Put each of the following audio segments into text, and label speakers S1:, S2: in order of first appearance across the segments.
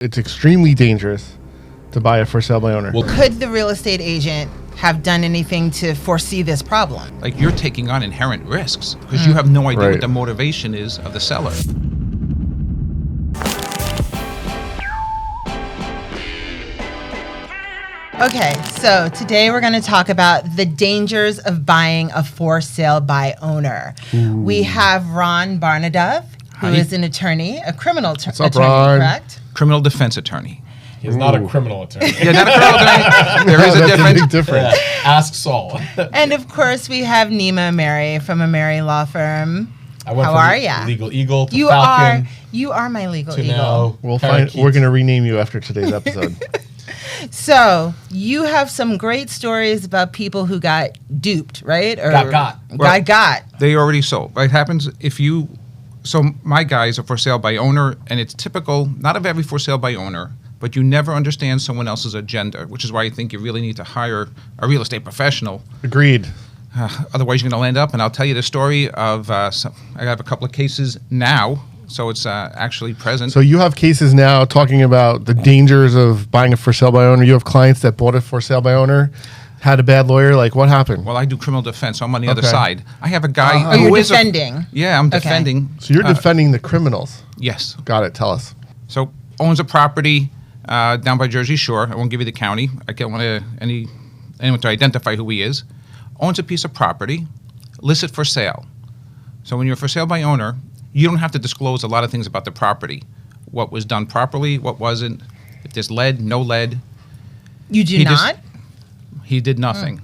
S1: It's extremely dangerous to buy a for sale by owner.
S2: Well,
S3: Could the real estate agent have done anything to foresee this problem?
S2: like you're taking on inherent risks because you have no idea
S1: Right.
S2: what the motivation is of the seller.
S3: Okay, so today we're going to talk about the dangers of buying a for sale by owner. We have Ron Nadav, who
S2: Hi.
S3: is an attorney, a criminal attorney,
S1: up, Ron?
S3: correct?
S2: Criminal defense attorney.
S4: He's not a criminal attorney.
S2: Yeah, not a criminal attorney. There is a
S1: That's a
S2: difference.
S1: big difference.
S4: Ask Saul.
S3: And of course, we have Nima Ameri from Ameri Law Firm.
S4: I went
S3: How
S4: from
S3: are ya?
S4: Legal Eagle to
S3: You
S4: Falcon
S3: are my legal
S4: to
S3: eagle.
S4: now
S1: We're
S4: Parakeet.
S1: going to rename you after today's episode.
S3: So you have some great stories about people who got duped, right? Or
S4: Got.
S3: got.
S2: They already sold. What happens if you... So my guys are for sale by owner, and it's typical, not of every for sale by owner, but you never understand someone else's agenda, which is why I think you really need to hire a real estate professional.
S1: Agreed.
S2: Otherwise, you're going to land up, and I'll tell you the story of... I have a couple of cases now, so it's actually present.
S1: So you have cases now talking about the dangers of buying a for sale by owner. You have clients that bought a for sale by owner, had a bad lawyer. Like, what happened?
S2: Well, I do criminal defense, so I'm on the other
S1: Okay.
S2: side. I have a guy
S3: Oh,
S2: who
S3: you're
S2: is
S3: defending.
S2: Yeah, I'm
S3: Okay.
S2: defending.
S1: So you're defending the criminals.
S2: Yes.
S1: Got it. Tell us.
S2: So owns a property down by Jersey Shore. I won't give you the county. I don't want anyone to identify who he is. Owns a piece of property, lists it for sale. So when you're for sale by owner, you don't have to disclose a lot of things about the property. What was done properly, what wasn't, if there's lead, no lead.
S3: You do
S2: He just-
S3: not?
S2: He did nothing.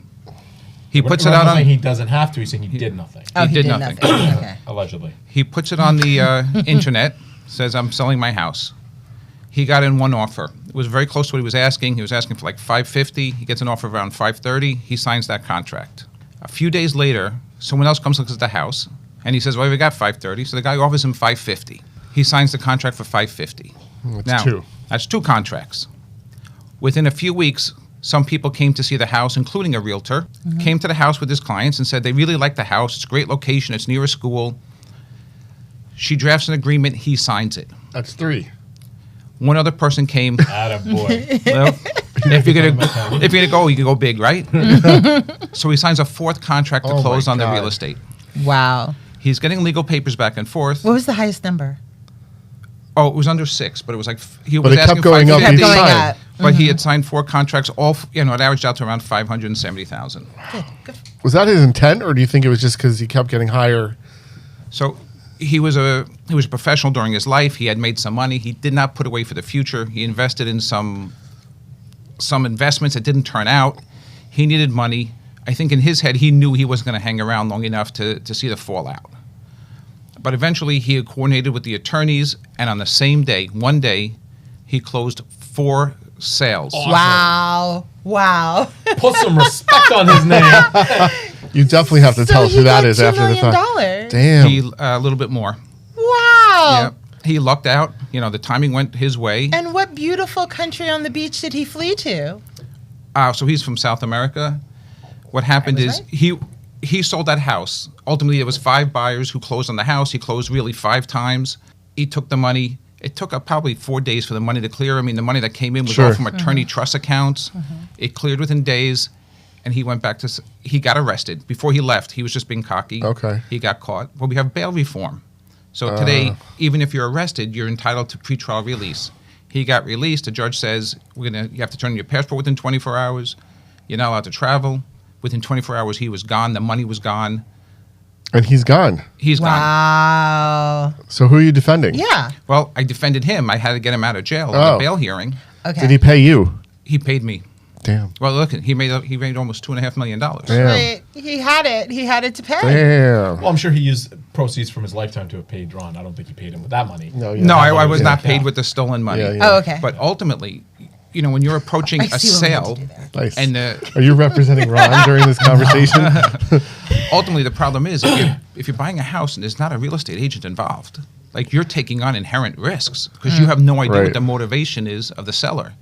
S2: He
S4: Ron
S2: puts it out
S4: was
S2: on...
S4: saying he doesn't have to. He's saying he did nothing,
S3: Oh,
S2: He did nothing.
S3: Okay.
S4: allegedly.
S2: He puts it on the internet, says, I'm selling my house. He got in one offer. It was very close to what he was asking. He was asking for like $550. He gets an offer around $530. He signs that contract. A few days later, someone else comes and looks at the house, and he says, well, we got $530. So the guy offers him $550. He signs the contract for $550.
S1: That's two.
S2: That's two contracts. Within a few weeks, some people came to see the house, including a realtor, came to the house with his clients and said they really like the house. It's a great location. It's near a school. She drafts an agreement. He signs it.
S1: That's three.
S2: One other person came.
S4: Attaboy.
S2: Well, if you're gonna go, you can go big, right? So he signs a fourth contract to
S1: Oh
S2: close
S1: my
S2: on the
S1: God.
S2: real estate.
S3: Wow.
S2: He's getting legal papers back and forth.
S3: What was the highest number?
S2: Oh, it was under 6, but it was like he
S1: But
S2: was
S1: it kept
S2: asking
S1: going up
S2: 550,
S1: each
S3: Kept going
S1: time.
S3: up.
S2: but he had signed 4 contracts. All it averaged out to around 570,000.
S3: Good.
S1: Was that his intent, or do you think it was just because he kept getting higher?
S2: So he was a professional during his life. He had made some money. He did not put away for the future. He invested in some investments that didn't turn out. He needed money. I think in his head he knew he wasn't going to hang around long enough to see the fallout. But eventually he had coordinated with the attorneys, and on the same day, one day, he closed 4 sales.
S4: Awesome.
S3: Wow.
S4: Put some respect on his name.
S1: You definitely have to tell us who that is after the fact.
S3: $2 million.
S1: Damn.
S2: He a little bit more.
S3: Wow.
S2: Yeah, he lucked out. The timing went his way.
S3: And what beautiful country on the beach did he flee to?
S2: So he's from South America. What happened is
S3: right.
S2: he sold that house. Ultimately, it was 5 buyers who closed on the house. He closed really 5 times. He took the money. It took probably 4 days for the money to clear. I mean, the money that came in was all
S1: Sure.
S2: from attorney trust accounts. It cleared within days, and he went back to. He got arrested. Before he left, he was just being cocky.
S1: Okay.
S2: He got caught. Well, we have bail reform. So today, even if you're arrested, you're entitled to pretrial release. He got released. The judge says you have to turn in your passport within 24 hours. You're not allowed to travel. Within 24 hours, he was gone. The money was gone.
S1: And he's gone.
S2: He's gone.
S3: Wow.
S1: So who are you defending?
S3: Yeah.
S2: Well, I defended him. I had to get him out of jail
S1: Oh.
S2: on a bail hearing.
S3: Okay.
S1: Did he pay you?
S2: He paid me.
S1: Damn.
S2: Well, look, he made almost $2.5 million.
S1: Damn.
S3: Right. He had it. He had it to pay.
S1: Damn.
S4: Well, I'm sure he used proceeds from his lifetime to have paid Ron. I don't think he paid him with that money.
S1: No,
S2: No, I was
S1: Yeah.
S2: not paid with the stolen money.
S1: Yeah, yeah.
S3: Oh, okay.
S2: But ultimately, when you're approaching
S3: I
S2: a
S3: see what we
S2: sale,
S3: need to do there.
S1: Nice.
S2: and
S1: Are you representing Ron during this conversation?
S2: ultimately the problem is if you're buying a house and there's not a real estate agent involved, like you're taking on inherent risks because you have no idea
S1: Right.
S2: what the motivation is of the seller.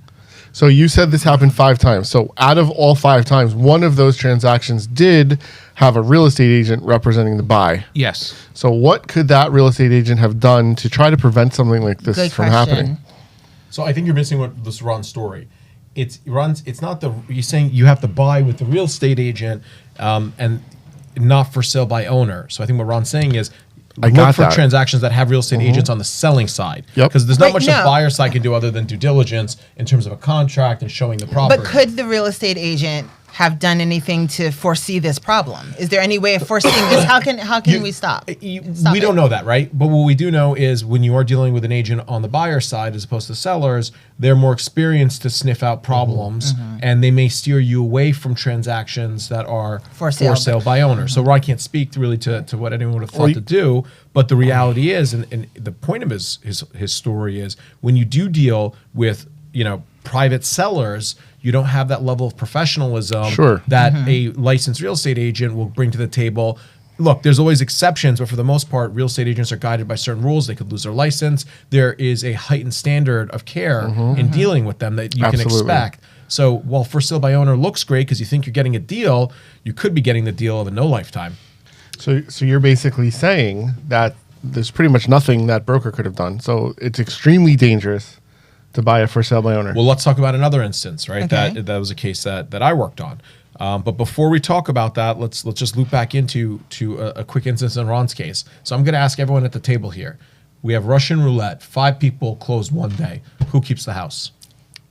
S1: So you said this happened 5 times. So out of all 5 times, one of those transactions did have a real estate agent representing the buy.
S2: Yes.
S1: So what could that real estate agent have done to try to prevent something like this
S3: Good
S1: from
S3: question.
S1: happening?
S4: So I think you're missing what this Ron's story. It's not you're saying you have to buy with the real estate agent, and not for sale by owner. So I think what Ron's saying is
S1: I
S4: look
S1: got
S4: for
S1: that.
S4: transactions that have real estate agents on the selling side.
S1: Yep.
S4: Because there's not much
S3: no.
S4: a buyer side can do other than due diligence in terms of a contract and showing the property.
S3: But could the real estate agent have done anything to foresee this problem? Is there any way of foreseeing this? How can we stop?
S4: We
S3: it?
S4: don't know that, right? But what we do know is when you are dealing with an agent on the buyer side as opposed to sellers, they're more experienced to sniff out problems, and they may steer you away from transactions that are
S3: For sale.
S4: by owner. So I can't speak really to what anyone would have thought to do, but the reality is, and the point of his story is, when you do deal with private sellers, you don't have that level of professionalism
S1: Sure.
S4: that a licensed real estate agent will bring to the table. Look, there's always exceptions, but for the most part, real estate agents are guided by certain rules. They could lose their license. There is a heightened standard of care in dealing with them that you can
S1: Absolutely.
S4: expect. So while for sale by owner looks great because you think you're getting a deal, you could be getting the deal of a no lifetime.
S1: So you're basically saying that there's pretty much nothing that broker could have done. So it's extremely dangerous to buy a for sale by owner.
S4: Well, let's talk about another instance, right?
S3: Okay.
S4: That was a case that I worked on. But before we talk about that, let's just loop back into a quick instance in Ron's case. So I'm going to ask everyone at the table here. We have Russian roulette. 5 people closed one day. Who keeps the house?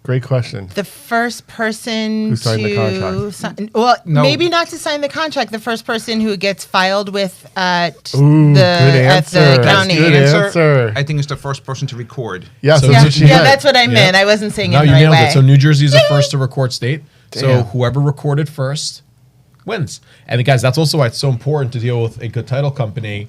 S1: Great question.
S3: The first person
S1: Who signed the
S3: to
S1: contract?
S2: No.
S3: maybe not to sign the contract. The first person who gets filed with at
S1: Ooh, good
S3: at the
S1: answer.
S3: county.
S1: Good answer.
S2: I think it's the first person to record.
S1: Yeah,
S4: So
S1: so
S3: Yeah,
S1: did she
S3: yeah,
S1: get-
S3: that's what I meant.
S4: Yeah.
S3: I wasn't saying
S4: No,
S3: it
S4: you
S3: the right
S4: nailed
S3: way.
S4: it. So New Jersey is the first to record state. So
S1: Damn.
S4: whoever recorded first wins. And guys, that's also why it's so important to deal with a good title company,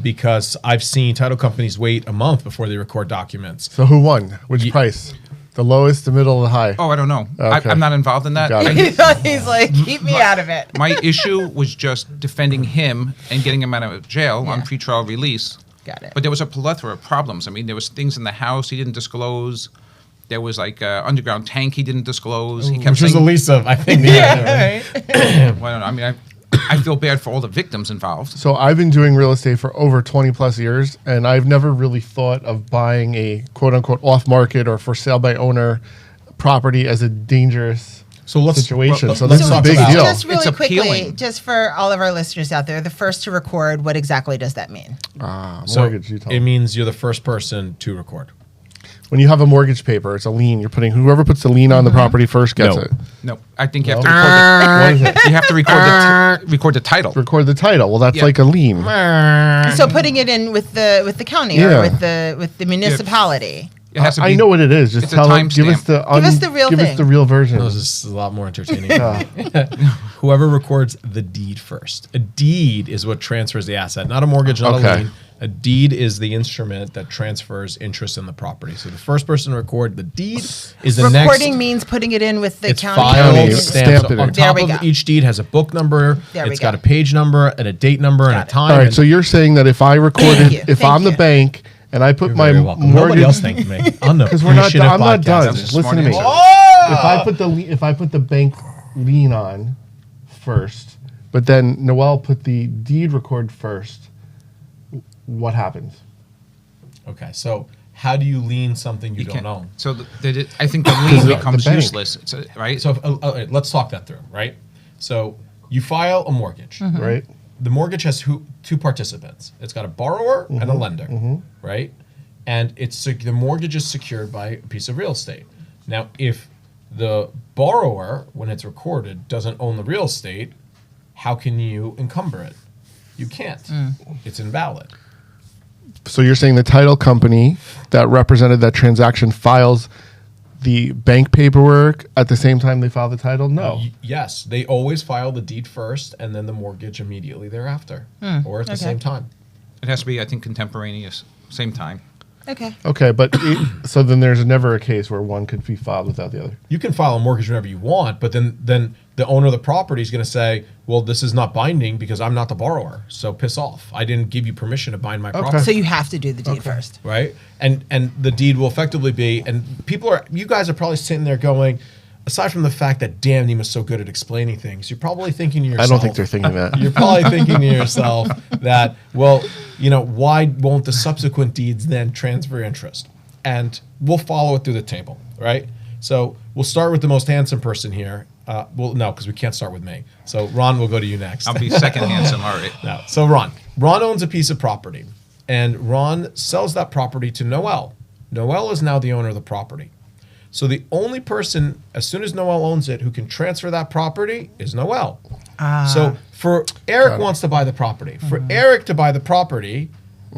S4: because I've seen title companies wait a month before they record documents.
S1: So who won? Which price? The lowest, the middle, the high?
S2: Oh, I don't know.
S1: Okay.
S2: I'm not involved in that.
S1: Got it.
S3: He's like, keep me out of it.
S2: My issue was just defending him and getting him out of jail on
S3: Yeah.
S2: pretrial release.
S3: Got it.
S2: But there was a plethora of problems. I mean, there was things in the house he didn't disclose. There was like an underground tank he didn't disclose. He kept
S4: Which is the
S2: saying,
S4: least of, I think.
S3: Yeah, right.
S2: well, I don't know. I mean, I feel bad for all the victims involved.
S1: So I've been doing real estate for over 20 plus years, and I've never really thought of buying a quote unquote off market or for sale by owner property as a dangerous situation.
S4: well,
S1: so
S4: let's
S1: this is a
S4: talk
S1: big
S4: about it.
S1: deal.
S3: Just really
S2: It's
S3: quickly,
S2: appealing.
S3: just for all of our listeners out there, the first to record, what exactly does that mean?
S1: Mortgage, you tell
S4: it
S1: me.
S4: means you're the first person to record.
S1: When you have a mortgage paper, it's a lien. You're putting whoever puts the lien on the property first gets
S4: No.
S1: it.
S2: No, I think you have to
S1: What is
S2: record
S1: it?
S2: you have to record the title.
S1: Record the title. Well, that's
S2: Yeah.
S1: like a lien.
S3: So putting it in with the county
S1: Yeah.
S3: or with the municipality.
S2: It has to
S1: I
S2: be-
S1: know what it is. Just
S2: it's a
S1: tell it. Give us
S2: timestamp.
S1: the
S3: Give us the real
S1: give
S3: thing.
S1: us the real version.
S4: This is a lot more entertaining. Whoever records the deed first. A deed is what transfers the asset, not a mortgage, not
S1: Okay.
S4: a lien. A deed is the instrument that transfers interest in the property. So the first person to record the deed is the
S3: Recording
S4: next.
S3: means putting it in with the
S4: It's
S3: county.
S4: filed,
S1: County,
S4: stamped.
S1: stamped
S4: So
S1: it
S4: on
S1: in.
S3: There
S4: top
S3: we
S4: of
S3: go.
S4: each deed has a book number.
S3: There we
S4: It's got
S3: go.
S4: a page number and a date number and a
S3: Got it.
S4: time.
S1: All right.
S4: and
S1: So you're saying that if I recorded,
S3: you.
S1: if
S3: Thank
S1: I'm the
S3: you.
S1: bank and I put
S4: you're
S1: my
S4: very welcome. Nobody else
S1: mortgage,
S4: thanked me. On the
S1: because we're not.
S4: Appreciative
S1: I'm not
S4: podcast.
S1: done.
S2: That's a
S1: Listen
S2: smart
S1: to me.
S2: answer.
S1: If I put the bank lien on first, but then Noel put the deed record first, what happens?
S4: Okay, so how do you lien something you, don't
S2: can't-
S4: own?
S2: So I think the lien
S1: the
S2: becomes
S1: bank.
S2: useless. Right?
S4: So let's talk that through, right? So you file a mortgage.
S1: Right.
S4: The mortgage has two participants. It's got a borrower and a lender, right? And the mortgage is secured by a piece of real estate. Now, if the borrower, when it's recorded, doesn't own the real estate, how can you encumber it? You can't. It's invalid.
S1: So you're saying the title company that represented that transaction files the bank paperwork at the same time they file the title? No.
S4: Yes, they always file the deed first and then the mortgage immediately thereafter, or at the
S3: okay.
S4: same time.
S2: It has to be, I think, contemporaneous, same time.
S3: Okay.
S1: Okay, but so then there's never a case where one could be filed without the other.
S4: You can file a mortgage whenever you want, but then the owner of the property is going to say, well, this is not binding because I'm not the borrower. So piss off. I didn't give you permission to bind my property.
S3: So you have to do the deed first.
S4: Right? And the deed will effectively be, and you guys are probably sitting there going, aside from the fact that damn, Nima's so good at explaining things, you're probably thinking to yourself.
S1: I don't think they're thinking that.
S4: You're probably thinking to yourself that, well, why won't the subsequent deeds then transfer interest? and we'll follow it through the table, right? So we'll start with the most handsome person here. Well, no, because we can't start with me. So Ron, we'll go to you next.
S2: I'll be second handsome. All right.
S4: No. So Ron owns a piece of property, and Ron sells that property to Noel. Noel is now the owner of the property. So the only person, as soon as Noel owns it, who can transfer that property is Noel. So for Eric wants to buy the property. For Eric to buy the property,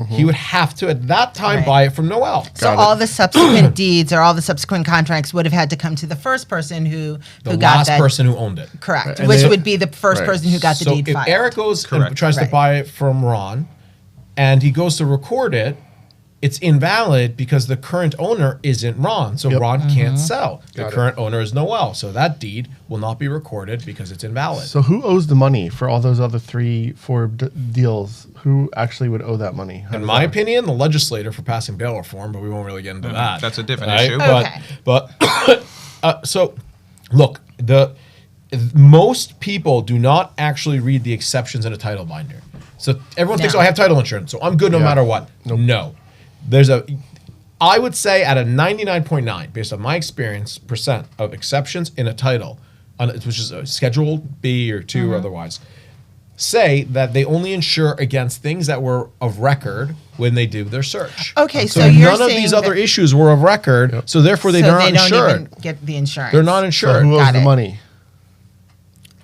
S4: he would have to at that time buy it from Noel.
S3: So all the subsequent deeds or all the subsequent contracts would have had to come to the first person who
S4: The
S3: got
S4: last
S3: that.
S4: person who owned it.
S3: Correct,
S1: And
S3: which
S1: they-
S3: would be the first
S1: Right.
S3: person who got the
S4: So
S3: deed
S4: if
S3: filed.
S4: Eric goes and
S2: Correct.
S4: tries to
S3: Right.
S4: buy it from Ron, and he goes to record it, it's invalid because the current owner isn't Ron. So
S1: Yep.
S4: Ron can't sell. The
S1: Got it.
S4: current owner is Noel. So that deed will not be recorded because it's invalid.
S1: So who owes the money for all those other 3-4 deals? Who actually would owe that money? How
S4: In
S1: does
S4: my
S1: that-
S4: opinion, the legislator for passing bail reform, but we won't really get into that.
S2: That's a different
S4: Right?
S2: issue.
S3: Okay.
S4: But so look, most people do not actually read the exceptions in a title binder. So everyone thinks,
S3: No.
S4: I have title insurance, so I'm good no
S1: Yeah.
S4: matter what. No. I would say at a 99.9, based on my experience, percent of exceptions in a title, which is a Schedule B or 2 or otherwise, say that they only insure against things that were of record when they do their search.
S3: Okay,
S4: So
S3: so you're
S4: none of
S3: saying
S4: these other
S3: that-
S4: issues were of record, so therefore
S3: so
S4: they're not
S3: they don't
S4: insured.
S3: even get the insurance.
S4: They're not
S1: So
S4: insured.
S1: who owes
S3: Got
S1: the
S3: it.
S1: money?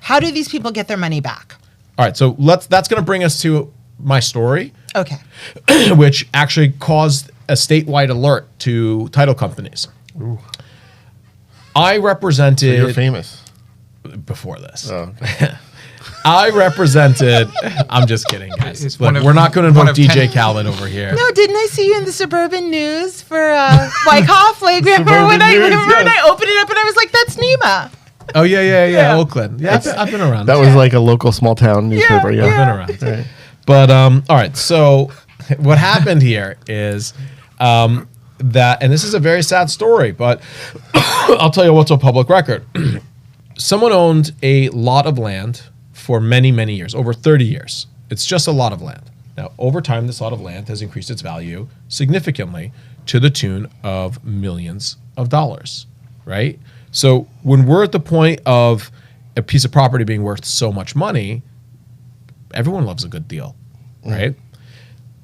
S3: How do these people get their money back?
S4: All right, so that's going to bring us to my story,
S3: Okay.
S4: which actually caused a statewide alert to title companies. I represented
S1: You're famous.
S4: before this.
S1: Oh, okay.
S4: I represented. I'm just kidding, guys.
S2: It's
S4: Look,
S2: one of-
S4: we're not going to
S2: one
S4: invoke
S2: of
S4: DJ
S2: 10.
S4: Khaled over here.
S3: No, didn't I see you in the Suburban News for Wyckoff? Like, remember
S1: Suburban
S3: when I
S1: News,
S3: remember when
S1: yes.
S3: I opened it up and I was like, "That's Nima."
S4: Oh yeah,
S3: Yeah.
S4: Oakland. Yeah, I've been around.
S1: That was like a local small town newspaper.
S3: Yeah,
S1: Yeah.
S4: I've been around. But all right. So what happened here is that, and this is a very sad story, but I'll tell you what's a public record. Someone owned a lot of land for many, many years, over 30 years. It's just a lot of land. Now, over time, this lot of land has increased its value significantly to the tune of millions of dollars, right? So when we're at the point of a piece of property being worth so much money, everyone loves a good deal, right?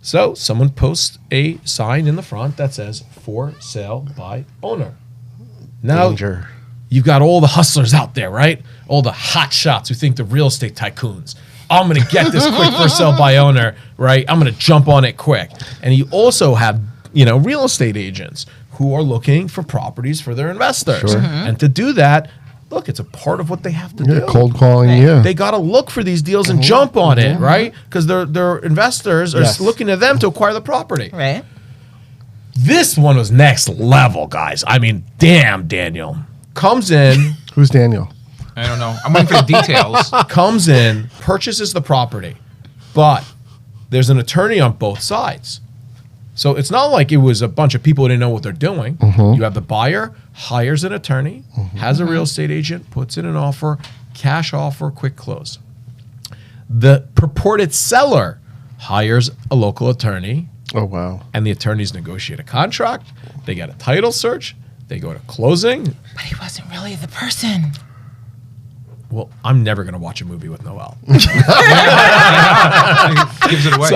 S4: So someone posts a sign in the front that says "For sale by owner." Now
S1: Danger.
S4: you've got all the hustlers out there, right? All the hot shots who think they're real estate tycoons. I'm going to get this quick for sale by owner, right? I'm going to jump on it quick. And you also have, real estate agents who are looking for properties for their investors.
S1: Sure.
S4: And to do that, look, it's a part of what they have to
S1: Yeah,
S4: do.
S1: cold calling.
S3: Right.
S1: Yeah.
S4: They got to look for these deals and jump on it, right? Because their investors are
S1: Yes.
S4: looking to them to acquire the property.
S3: Right.
S4: This one was next level, guys. I mean, damn, Daniel. Comes in,
S1: Who's Daniel?
S2: I don't know. I'm waiting for the details.
S4: purchases the property, but there's an attorney on both sides. So it's not like it was a bunch of people who didn't know what they're doing. You have the buyer, hires an attorney, has a real estate agent, puts in an offer, cash offer, quick close. The purported seller hires a local attorney,
S1: Oh wow.
S4: and the attorneys negotiate a contract. They get a title search. They go to closing.
S3: But he wasn't really the person.
S4: Well, I'm never going to watch a movie with Noel.
S2: Gives it away.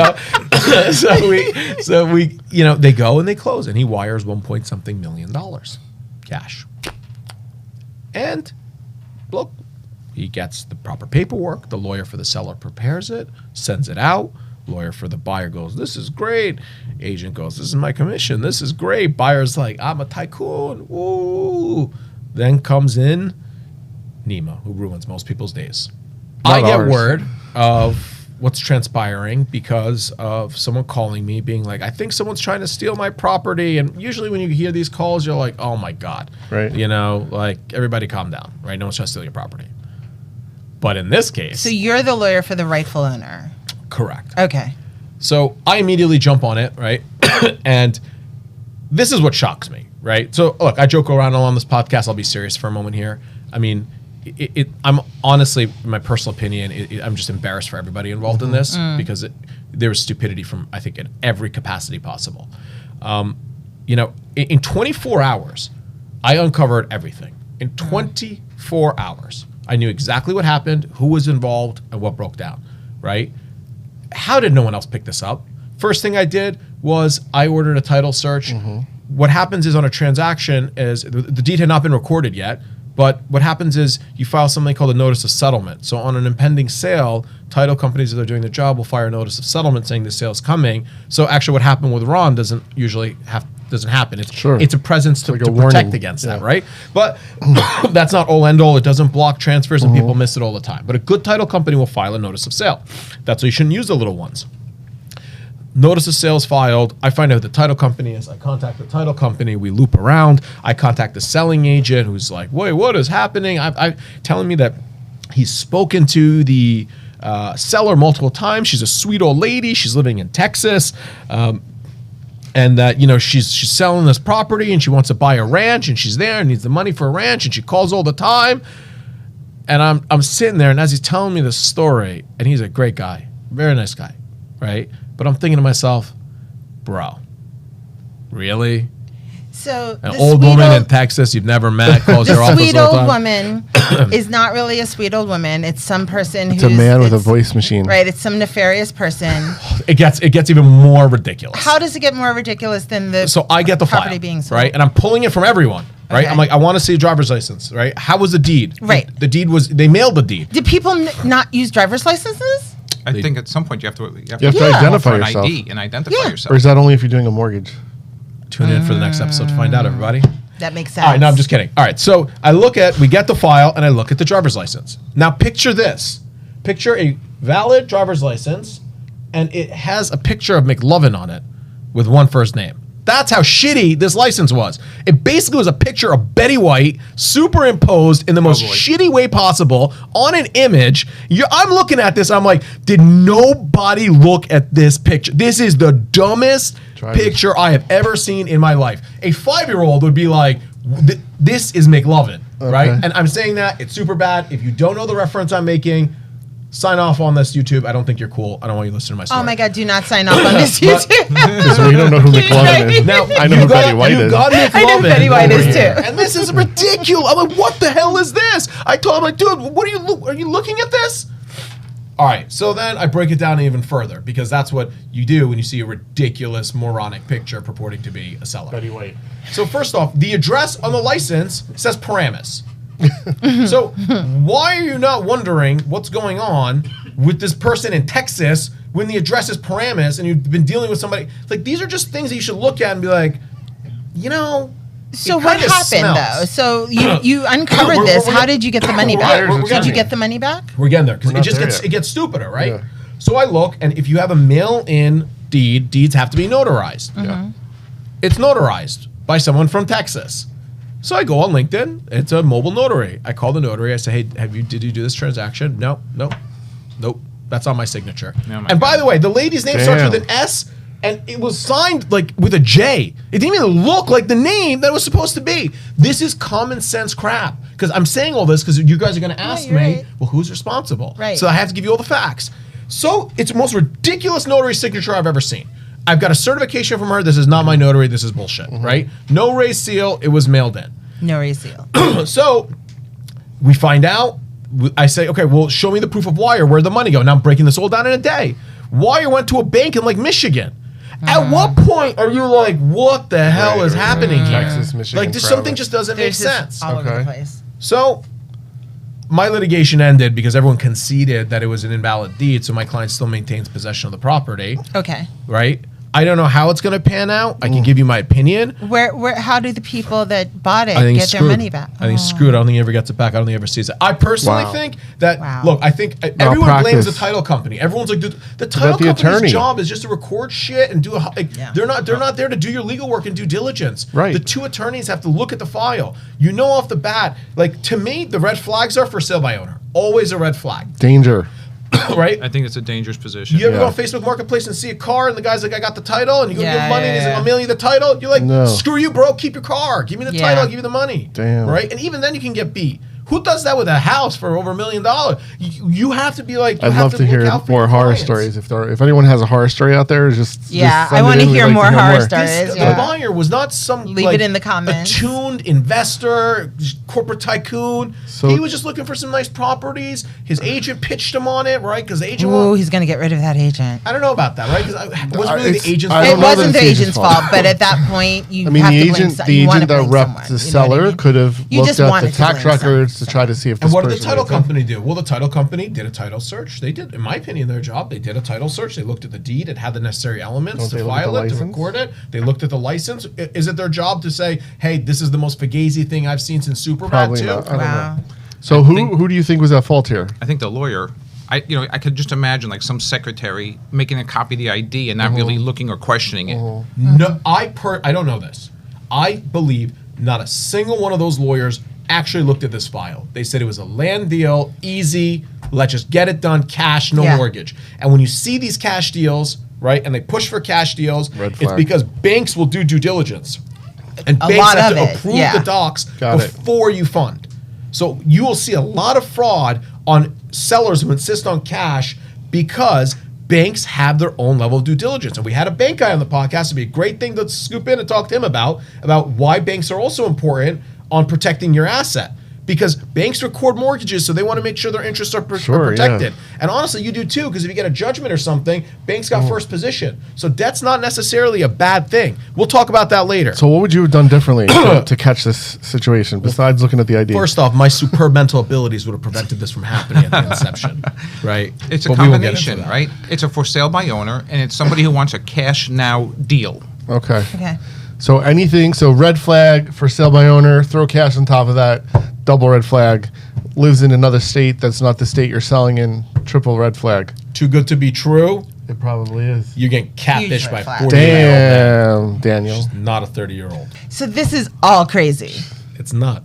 S4: So we, they go and they close, and he wires $1 million cash. And look, he gets the proper paperwork. The lawyer for the seller prepares it, sends it out. Lawyer for the buyer goes, "This is great." Agent goes, "This is my commission. This is great." Buyer's like, "I'm a tycoon." Ooh. Then comes in Nima, who ruins most people's days.
S1: Not
S4: I get
S1: ours.
S4: word of what's transpiring because of someone calling me being like, "I think someone's trying to steal my property." And usually when you hear these calls, you're like, "Oh my God."
S1: Right.
S4: Like, everybody calm down, right? No one's trying to steal your property. But in this case,
S3: So you're the lawyer for the rightful owner.
S4: correct.
S3: Okay.
S4: So I immediately jump on it, right? And this is what shocks me, right? So look, I joke around on this podcast. I'll be serious for a moment here. I mean, I'm honestly, in my personal opinion, I'm just embarrassed for everybody involved in this because there was stupidity from, I think, in every capacity possible. in 24 hours, I uncovered everything. In 24 hours, I knew exactly what happened, who was involved, and what broke down, right? How did no one else pick this up? First thing I did was I ordered a title search. What happens is on a transaction is the deed had not been recorded yet, but what happens is you file something called a notice of settlement. So on an impending sale, title companies that are doing the job will fire a notice of settlement saying the sale's coming. So actually what happened with Ron doesn't happen. It's a presence to protect
S1: warning.
S4: against that, right? But that's not all end all. It doesn't block transfers and people miss it all the time. But a good title company will file a notice of sale. That's why you shouldn't use the little ones. Notice of sales filed. I find out who the title company is. I contact the title company. We loop around. I contact the selling agent who's like, wait, what is happening? I telling me that he's spoken to the seller multiple times. She's a sweet old lady. She's living in Texas. And that, she's selling this property and she wants to buy a ranch and she's there and needs the money for a ranch and she calls all the time. And I'm sitting there, and as he's telling me this story, and he's a great guy, very nice guy, right? But I'm thinking to myself, bro, really?
S3: So
S4: an old woman in Texas you've never met calls your office all the time?
S3: The sweet old woman is not really a sweet old woman. It's some person who's...
S1: It's a man with a voice machine.
S3: Right. It's some nefarious person.
S4: It gets even more ridiculous.
S3: How does it get more ridiculous than the
S4: So I get the
S3: property
S4: file,
S3: being sold?
S4: right? And I'm pulling it from everyone, right?
S3: Okay.
S4: I'm like, I want to see a driver's license, right? How was the deed?
S3: Right.
S4: The deed was, they mailed the deed.
S3: Did people not use driver's licenses?
S2: I think at some point you have to
S1: to identify
S2: for an
S1: yourself.
S2: ID and identify
S3: Yeah.
S2: yourself.
S1: Or is that only if you're doing a mortgage?
S4: Tune in for the next episode to find out, everybody.
S3: That makes sense.
S4: All right, no, I'm just kidding. All right, so we get the file and I look at the driver's license. Now picture this. Picture a valid driver's license and it has a picture of McLovin on it with one first name. That's how shitty this license was. It basically was a picture of Betty White superimposed in the most shitty way possible on an image. I'm looking at this, I'm like, did nobody look at this picture? This is the dumbest picture I have ever seen in my life. A 5-year-old would be like, this is McLovin, right? And I'm saying that, it's super bad. If you don't know the reference I'm making, sign off on this YouTube. I don't think you're cool. I don't want you to listen to my story.
S3: Oh my God, do not sign off on this YouTube.
S1: Because we don't know who McLovin is.
S4: Now,
S1: I know who Betty White is.
S3: I know who Betty White is too.
S4: And this is ridiculous. I'm like, what the hell is this? I told him, like, dude, what are you looking at this? All right, so then I break it down even further because that's what you do when you see a ridiculous, moronic picture purporting to be a seller.
S1: Betty White.
S4: So first off, the address on the license says Paramus. So why are you not wondering what's going on with this person in Texas when the address is Paramus and you've been dealing with somebody? Like, these are just things that you should look at and be like,
S3: So what happened though? So you uncovered this. How did you get the money back? Did you get the money back?
S4: We're getting there because it gets stupider, right? Yeah. So I look, and if you have a mail-in deed, deeds have to be notarized.
S1: Yeah. It's
S4: notarized by someone from Texas. So I go on LinkedIn. It's a mobile notary. I call the notary. I say, hey, did you do this transaction? No. That's on my signature. And by the way, the lady's name starts with an S, and it was signed like with a J. It didn't even look like the name that it was supposed to be. This is common sense crap. Because I'm saying all this because you guys are going to ask me, well, who's responsible?
S3: Right.
S4: So I have to give you all the facts. So it's the most ridiculous notary signature I've ever seen. I've got a certification from her. This is not my notary. This is bullshit, right? No raised seal. It was mailed in.
S3: No raised seal.
S4: So we find out. I say, okay, well, show me the proof of wire. Where'd the money go? Now I'm breaking this all down in a day. Wire went to a bank in like Michigan. At what point are you like, what the hell is happening here?
S1: Texas, Michigan,
S4: like, something just doesn't make sense.
S3: All over the place.
S4: So my litigation ended because everyone conceded that it was an invalid deed, so my client still maintains possession of the property.
S3: Okay.
S4: Right? I don't know how it's going to pan out. I can give you my opinion.
S3: How do the people that bought it
S4: get
S3: their money back?
S4: I think it's screwed. I don't think he ever gets it back. I don't think he ever sees it. I personally think that, look, I think everyone blames the title company. Everyone's like, the title company's job is just to record shit and do they're not there to do your legal work and due diligence.
S1: Right.
S4: The two attorneys have to look at the file. You know off the bat, like, to me, the red flags are for sale by owner. Always a red flag.
S1: Danger.
S4: Right?
S2: I think it's a dangerous position.
S4: You ever go on Facebook Marketplace and see a car and the guy's like, I got the title, and you go give money and he's like, I'll mail you the title. You're like, screw you, bro. Keep your car. Give me the title. I'll give you the money.
S1: Damn.
S4: Right? And even then you can get beat. Who does that with a house for over $1 million? You have to be like.
S1: I'd love to hear more horror stories. If anyone has a horror story out there, just
S3: I want to hear more horror stories.
S4: The buyer was not some
S3: leave it in the comments.
S4: Attuned investor, corporate tycoon.
S1: So
S4: he was just looking for some nice properties. His agent pitched him on it, right? Because the agent.
S3: Ooh, he's gonna get rid of that agent.
S4: I don't know about that, right? Because it wasn't really the agent's
S3: fault. It wasn't the agent's fault, but at that point, you have to blame someone.
S1: The agent that repped the seller could have looked at the tax records to try to see if this.
S4: And what did the title company do? Well, the title company did a title search. They did, in my opinion, their job. They did a title search. They looked at the deed. It had the necessary elements to file it, to record it. They looked at the license. Is it their job to say, hey, this is the most fugazi thing I've seen since Superbad 2?
S1: Not. I don't know. So who do you think was at fault here?
S2: I think the lawyer. I could just imagine like some secretary making a copy of the ID and not really looking or questioning it.
S4: No, I don't know this. I believe not a single one of those lawyers actually looked at this file. They said it was a land deal, easy, let's just get it done, cash, no mortgage. And when you see these cash deals, right, and they push for cash deals, it's because banks will do due diligence. And banks have to approve the docs before you fund. So you will see a lot of fraud on sellers who insist on cash because banks have their own level of due diligence. And we had a bank guy on the podcast. It'd be a great thing to scoop in and talk to him about why banks are also important on protecting your asset. Because banks record mortgages, so they want to make sure their interests are protected. And honestly, you do too, because if you get a judgment or something, banks got first position. So debt's not necessarily a bad thing. We'll talk about that later.
S1: So what would you have done differently to catch this situation, besides looking at the ID?
S4: First off, my superb mental abilities would have prevented this from happening at the inception, right?
S2: It's a combination, right? It's a for sale by owner, and it's somebody who wants a cash now deal.
S1: Okay. So red flag, for sale by owner, throw cash on top of that, double red flag, lives in another state that's not the state you're selling in, triple red flag.
S4: Too good to be true?
S1: It probably is.
S4: You're getting catfished by 40-year-old
S1: Damn, Daniel.
S4: She's not a 30-year-old.
S3: So this is all crazy.
S4: It's not.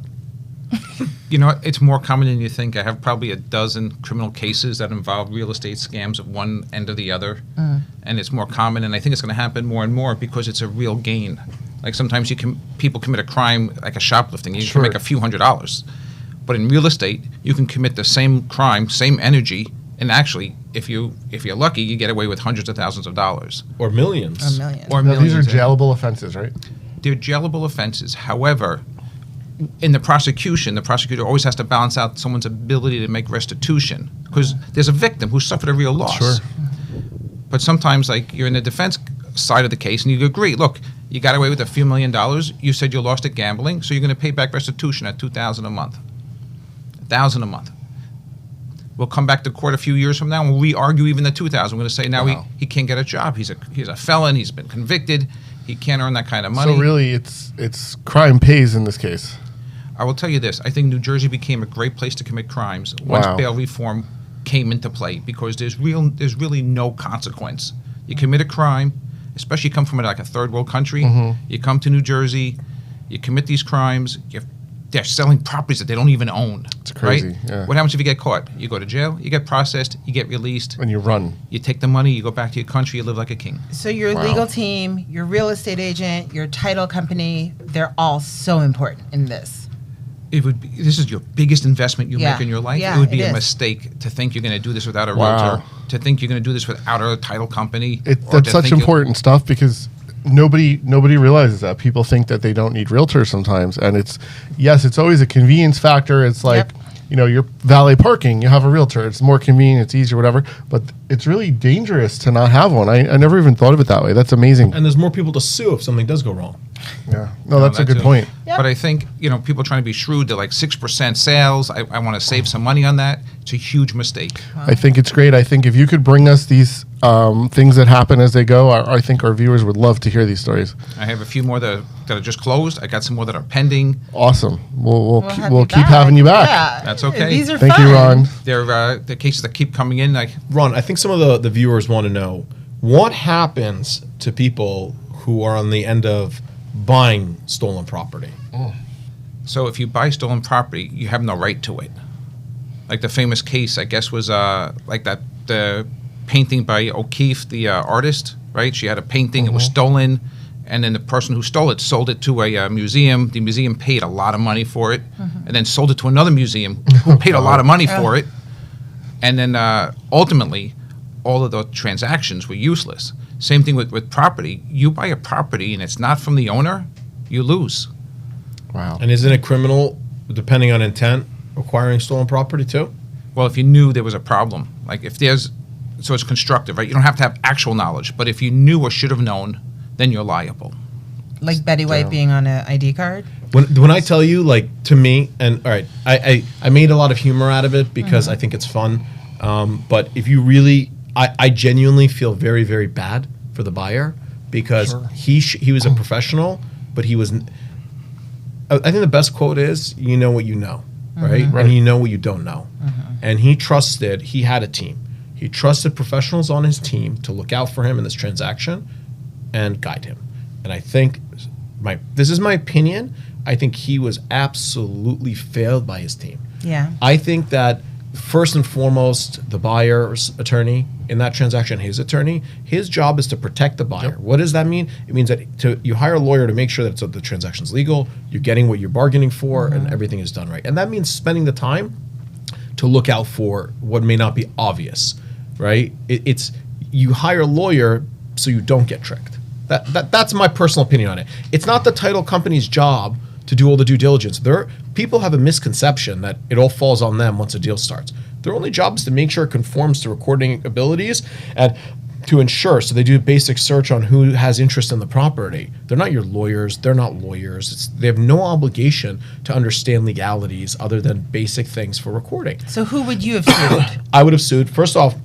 S2: You know, it's more common than you think. I have probably a dozen criminal cases that involve real estate scams at one end or the other. And it's more common, and I think it's going to happen more and more because it's a real gain. Like sometimes people commit a crime like a shoplifting. You can make a few $100s. But in real estate, you can commit the same crime, same energy, and actually, if you're lucky, you get away with hundreds of thousands of dollars.
S4: Or millions.
S1: Now, these are jailable offenses, right?
S2: They're jailable offenses. However, in the prosecutor always has to balance out someone's ability to make restitution because there's a victim who suffered a real loss.
S1: Sure.
S2: But sometimes, like, you're in the defense side of the case and you agree, look, you got away with a few $1 million. You said you lost at gambling, so you're going to pay back restitution at $2,000 a month. $1,000 a month. We'll come back to court a few years from now and we'll re-argue even the $2,000. We're going to say now he can't get a job. He's a felon. He's been convicted. He can't earn that kind of money.
S1: So really, it's crime pays in this case.
S2: I will tell you this. I think New Jersey became a great place to commit crimes once bail reform came into play because there's really no consequence. You commit a crime, especially you come from like a third world country, you come to New Jersey, you commit these crimes, they're selling properties that they don't even own.
S1: It's crazy.
S2: Right?
S1: Yeah.
S2: What happens if you get caught? You go to jail, you get processed, you get released.
S1: And you run.
S2: You take the money, you go back to your country, you live like a king.
S3: So your legal team, your real estate agent, your title company, they're all so important in this.
S2: This is your biggest investment you make in your life. It would be a mistake to think you're going to do this without a realtor, to think you're going to do this without a title company.
S1: That's such important stuff because nobody realizes that. People think that they don't need realtors sometimes, and it's always a convenience factor. It's like you're valet parking, you have a realtor. It's more convenient, it's easier, whatever. But it's really dangerous to not have one. I never even thought of it that way. That's amazing.
S4: And there's more people to sue if something does go wrong.
S1: Yeah, no, that's a good point.
S2: But I think people trying to be shrewd. They're like 6% sales. I want to save some money on that. It's a huge mistake.
S1: I think it's great. I think if you could bring us these things that happen as they go, I think our viewers would love to hear these stories.
S2: I have a few more that are just closed. I got some more that are pending.
S1: Awesome. We'll keep having you back.
S3: Yeah,
S2: that's okay.
S3: These are
S1: Thank
S3: fun.
S1: you, Ron.
S2: They're the cases that keep coming in.
S4: Ron, I think some of the viewers want to know what happens to people who are on the end of buying stolen property.
S2: So if you buy stolen property, you have no right to it. Like the famous case, I guess, was like the painting by O'Keeffe, the artist, right? She had a painting, it was stolen, and then the person who stole it sold it to a museum. The museum paid a lot of money for it, and then sold it to another museum who paid a lot of money for it. And then ultimately, all of the transactions were useless. Same thing with property. You buy a property and it's not from the owner, you lose.
S1: Wow.
S4: And isn't it criminal, depending on intent, acquiring stolen property too?
S2: Well, if you knew there was a problem, like if there's, so it's constructive, right? You don't have to have actual knowledge, but if you knew or should have known, then you're liable.
S3: Like Betty White being on an ID card?
S4: When I tell you, like, to me, and all right, I made a lot of humor out of it because I think it's fun. But if you really, I genuinely feel very, very bad for the buyer because he was a professional, but he was. I think the best quote is, "You know what you know, right? And you know what you don't know." And he had a team. He trusted professionals on his team to look out for him in this transaction and guide him. And I think this is my opinion. I think he was absolutely failed by his team.
S3: Yeah.
S4: I think that first and foremost, the buyer's attorney in that transaction, his attorney, his job is to protect the buyer. Yep. What does that mean? It means that you hire a lawyer to make sure that the transaction's legal, you're getting what you're bargaining for, and everything is done right. And that means spending the time to look out for what may not be obvious, right? It's you hire a lawyer so you don't get tricked. That's my personal opinion on it. It's not the title company's job to do all the due diligence. People have a misconception that it all falls on them once a deal starts. Their only job is to make sure it conforms to recording abilities and to ensure. So they do a basic search on who has interest in the property. They're not your lawyers. They're not lawyers. They have no obligation to understand legalities other than basic things for recording.
S3: So who would you have sued?
S4: I would have sued, first off,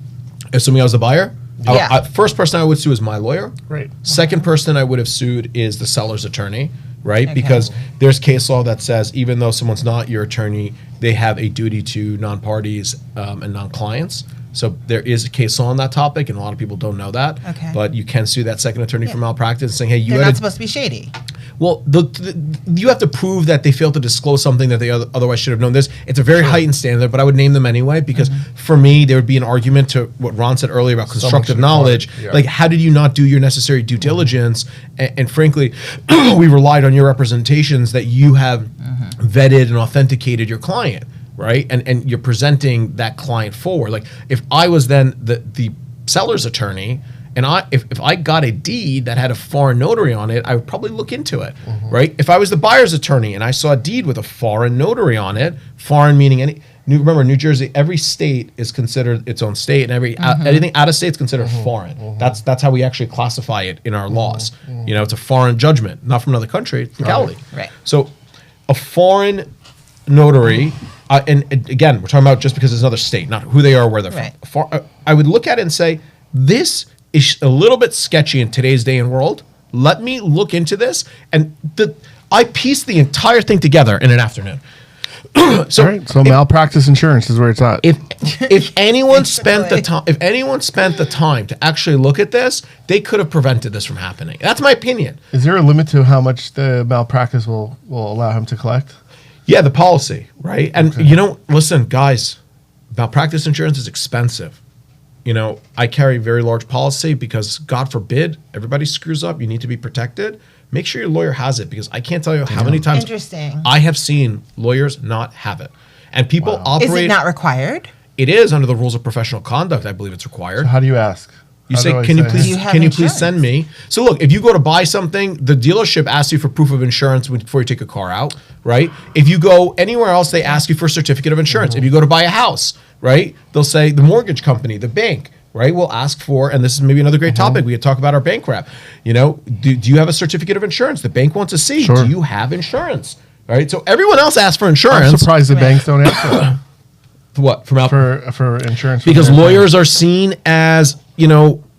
S4: assuming I was the buyer.
S3: Yeah.
S4: First person I would sue is my lawyer.
S1: Right.
S4: Second person I would have sued is the seller's attorney, right?
S3: Okay.
S4: Because there's case law that says even though someone's not your attorney, they have a duty to non-parties and non-clients. So there is a case law on that topic, and a lot of people don't know that.
S3: Okay.
S4: But you can sue that second attorney for malpractice, saying, "Hey,
S3: They're not supposed to be shady.
S4: Well, you have to prove that they failed to disclose something that they otherwise should have known. It's a very heightened standard, but I would name them anyway because for me, there would be an argument to what Ron said earlier about constructive knowledge.
S1: Yeah.
S4: Like, how did you not do your necessary due diligence? And frankly, we relied on your representations that you have vetted and authenticated your client, right? And you're presenting that client forward. Like, if I was then the seller's attorney, and if I got a deed that had a foreign notary on it, I would probably look into it, right? If I was the buyer's attorney and I saw a deed with a foreign notary on it, foreign meaning remember, New Jersey, every state is considered its own state, and anything out of state is considered foreign. That's how we actually classify it in our laws. You know, it's a foreign judgment, not from another country, it's legality.
S3: Right.
S4: So, a foreign notary, and again, we're talking about just because it's another state, not who they are, or where they're from. I would look at it and say, this is a little bit sketchy in today's day and world. Let me look into this. And I pieced the entire thing together in an afternoon.
S1: So malpractice insurance is where it's at.
S4: If anyone spent the time to actually look at this, they could have prevented this from happening. That's my opinion.
S1: Is there a limit to how much the malpractice will allow him to collect?
S4: Yeah, the policy, right? And listen, guys, malpractice insurance is expensive. I carry a very large policy because, God forbid, everybody screws up. You need to be protected. Make sure your lawyer has it because I can't tell you how many times I have seen lawyers not have it. And people operate.
S3: Is it not required?
S4: It is under the rules of professional conduct. I believe it's required.
S1: So how do you ask?
S4: You say, can you please send me? So look, if you go to buy something, the dealership asks you for proof of insurance before you take a car out, right? If you go anywhere else, they ask you for a certificate of insurance. If you go to buy a house, right, they'll say the mortgage company, the bank, right, will ask for, and this is maybe another great topic, we could talk about our bank rep. Do you have a certificate of insurance? The bank wants to see, do you have insurance? Right? So everyone else asks for insurance.
S1: I'm surprised the banks don't ask for that.
S4: What?
S1: For insurance?
S4: Because lawyers are seen as,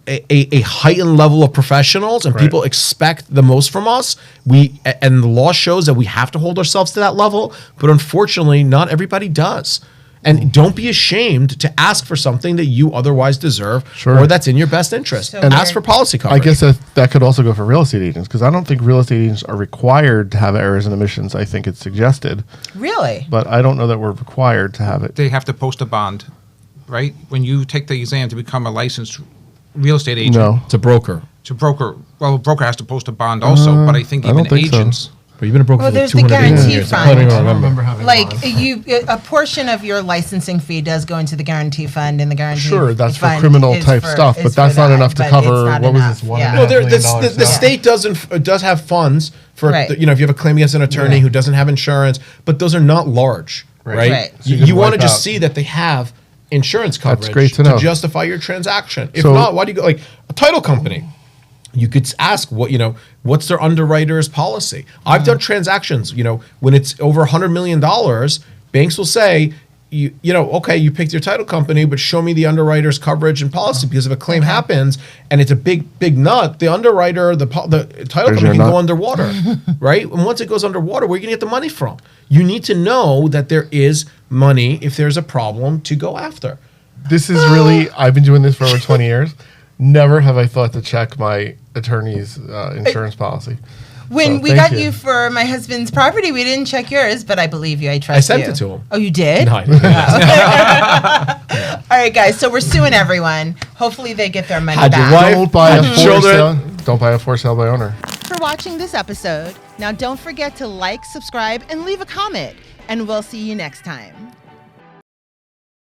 S4: a heightened level of professionals, and people expect the most from us. And the law shows that we have to hold ourselves to that level, but unfortunately, not everybody does. And don't be ashamed to ask for something that you otherwise deserve or that's in your best interest.
S3: So
S4: and ask for policy coverage.
S1: I guess that could also go for real estate agents because I don't think real estate agents are required to have errors and omissions. I think it's suggested.
S3: Really?
S1: But I don't know that we're required to have it.
S2: They have to post a bond, right? When you take the exam to become a licensed real estate agent.
S1: No.
S4: It's a broker.
S2: to broker. Well, a broker has to post a bond also, but I think
S1: I
S2: even
S1: don't think so.
S2: agents.
S4: But you've been a broker
S3: Well,
S4: for like
S3: there's the
S4: 280
S3: guarantee
S4: years.
S3: fund.
S4: I don't even
S3: I don't
S4: remember.
S5: having
S3: Like
S5: one.
S3: a portion of your licensing fee does go into the guarantee fund, and the guarantee
S1: Sure, that's for
S3: fund
S1: criminal
S3: is
S1: type
S3: for-
S1: stuff,
S3: is
S1: but
S3: for
S1: that's not
S3: that,
S1: enough to
S3: but
S1: cover.
S3: it's not
S1: What was
S3: enough,
S1: this? $1.5
S3: yeah.
S4: No,
S1: million
S4: the
S1: stuff?
S4: state does have funds for
S3: Right.
S4: if you have a claim against an attorney who doesn't have insurance, but those are not large, right?
S3: Right.
S1: So you
S4: You,
S1: can
S4: want to
S1: wipe
S4: just
S1: out.
S4: see that they have insurance coverage
S1: great to know.
S4: justify your transaction. If
S1: So-
S4: not, why do you go like a title company? You could ask what's their underwriter's policy. I've done transactions, when it's over $100 million, banks will say, okay, you picked your title company, but show me the underwriter's coverage and policy, because if a claim happens and it's a big nut, the underwriter, the title
S1: There's
S4: company
S1: your
S4: can
S1: nut.
S4: go underwater, right? And once it goes underwater, where are you going to get the money from? You need to know that there is money if there's a problem to go after.
S1: This is really, I've been doing this for over 20 years. Never have I thought to check my attorney's insurance policy.
S3: When
S1: So,
S3: we
S1: thank
S3: got you for my husband's property, we didn't check yours, but I believe you. I trust
S4: I sent
S3: you.
S4: it to him.
S3: Oh, you did?
S4: No, I didn't.
S3: All right, guys. So we're suing everyone. Hopefully, they get their money
S4: Had your
S3: back.
S4: wife-
S1: Don't buy a
S4: Had
S1: for
S4: children.
S1: sale. Don't buy a for sale by owner.
S3: For watching this episode. Now, don't forget to like, subscribe, and leave a comment. And we'll see you next time.